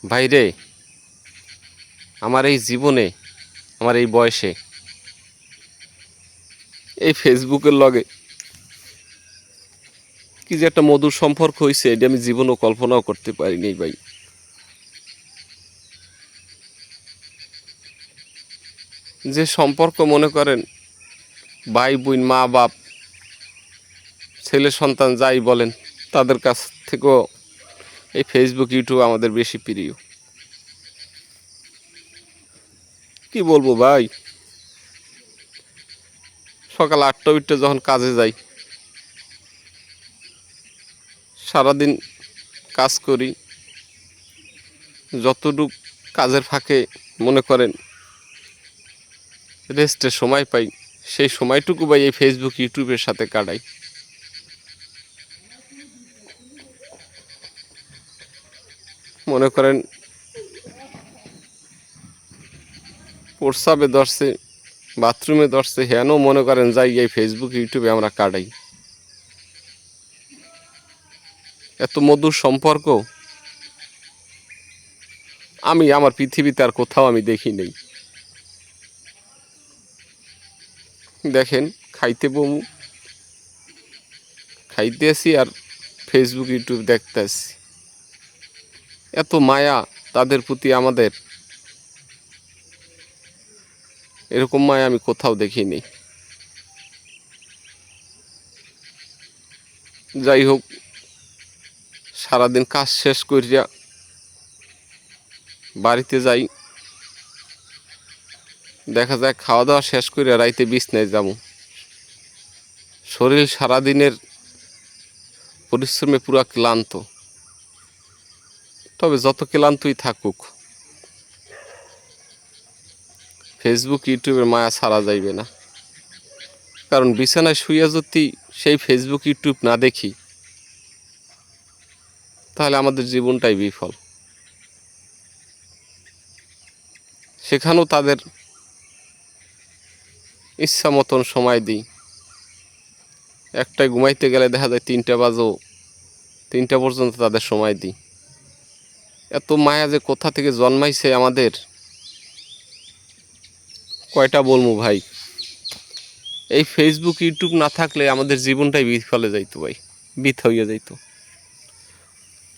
ভাইরে, আমার এই জীবনে, আমার এই বয়সে এই ফেসবুকের লগে কি যে একটা মধুর সম্পর্ক হয়েছে, এটা আমি জীবনও কল্পনাও করতে পারিনি ভাই। যে সম্পর্ক মনে করেন ভাই বোন, মা বাপ, ছেলে সন্তান যাই বলেন, তাদের কাছ থেকেও এই ফেসবুক ইউটিউব আমাদের বেশি প্রিয়। কি বলবো ভাই, সকাল 8টা উঠতে যখন কাজে যাই, সারাদিন কাজ করি, যতটুকু কাজের ফাঁকে মনে করেন রেস্টের সময় পাই, সেই সময়টুকু ভাই এই ফেসবুক ইউটিউবের সাথে কাটাই। মনে করেন প্রস্রাবে ধরছে, বাথরুমে ধরছে, হেনও মনে করেন যাই এই ফেসবুক ইউটিউবে আমরা কাটাই। এত মধুর সম্পর্ক আমি আমার পৃথিবীতে আর কোথাও আমি দেখি নেই। দেখেন, খাইতে বমু, খাইতে আসি আর ফেসবুক ইউটিউব দেখতে আসি। এত মায়া তাদের প্রতি আমাদের, এরকম মায়া আমি কোথাও দেখি নেই। যাই হোক, সারাদিন কাজ শেষ করিয়া বাড়িতে যাই, দেখা যায় খাওয়া দাওয়া শেষ করিয়া রাইতে বিছনায় যাবো। শরীর সারাদিনের পরিশ্রমে পুরা ক্লান্ত, তবে যত ক্লান্তই থাকুক ফেসবুক ইউটিউবের মায়া ছাড়া যাইবে না। কারণ বিছানায় শুইয়া যদি সেই ফেসবুক ইউটিউব না দেখি, তাহলে আমাদের জীবনটাই বিফল। সেখানেও তাদের ইচ্ছা মতন সময় দিই। একটায় ঘুমাইতে গেলে দেখা যায় 3টা বাজো, 3টা পর্যন্ত তাদের সময় দিই। এত মায়া যে কোথা থেকে জন্মাইছে আমাদের, কয়টা বলবো ভাই। এই ফেসবুক ইউটিউব না থাকলে আমাদের জীবনটাই বিফলে যাইতো ভাই, বৃথা হইয়া যাইতো।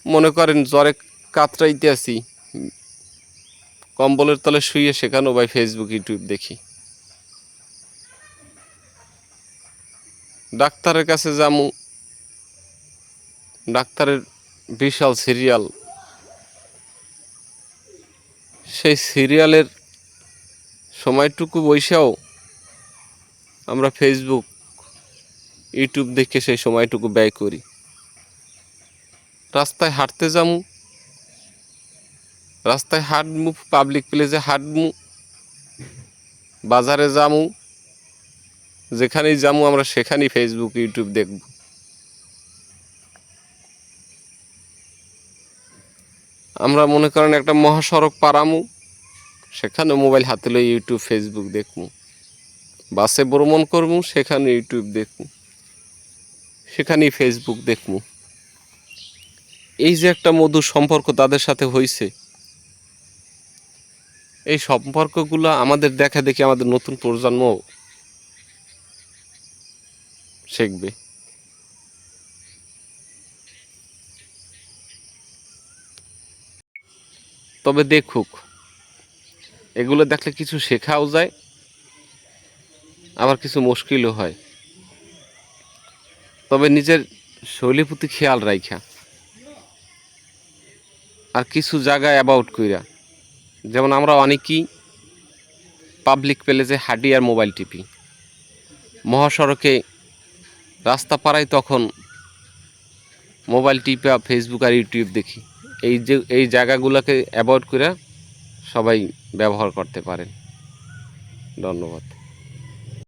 মনে করেন জ্বরে কাতরাইতে আছি, কম্বলের তলে শুয়ে, সেখানেও ভাই ফেসবুক ইউটিউব দেখি। ডাক্তারের কাছে যামু, ডাক্তারের বিশাল সিরিয়াল, সেই সিরিয়ালের সময়টুকু বৈশাও আমরা ফেসবুক ইউটিউব দেখে সেই সময়টুকু ব্যয় করি। রাস্তায় হাঁটতে যামু, রাস্তায় হাঁটমু, পাবলিক প্লেসে হাঁটমু, বাজারে যামু, যেখানেই যামু আমরা সেখানেই ফেসবুক ইউটিউব দেখব। আমরা মনে করেন একটা মহাসড়ক পারামু, সেখানে মোবাইল হাতে লই ইউটিউব ফেসবুক দেখমু। বাসে ভ্রমণ করমু, সেখানে ইউটিউব দেখমু, সেখানেই ফেসবুক দেখমু। এই যে একটা মধুর সম্পর্ক তাদের সাথে হয়েছে, এই সম্পর্কগুলো আমাদের দেখা দেখি আমাদের নতুন প্রজন্ম শিখবে। তবে দেখুক, এগুলো দেখলে কিছু শেখাও যায়, আবার কিছু মুশকিলও হয়। তবে নিজের শৈলীর প্রতি খেয়াল রাখা, আর কিছু জায়গায় অ্যাবাউট কইরা, যেমন আমরা অনেকেই পাবলিক প্লেসে হাঁটি আর মোবাইল টিপি, মহাসড়কে রাস্তা পারাই তখন মোবাইল টিপা ফেসবুক আর ইউটিউব দেখি। এই জায়গাগুলোকে অ্যাভয়েড করে সবাই ব্যবহার করতে পারেন। ধন্যবাদ।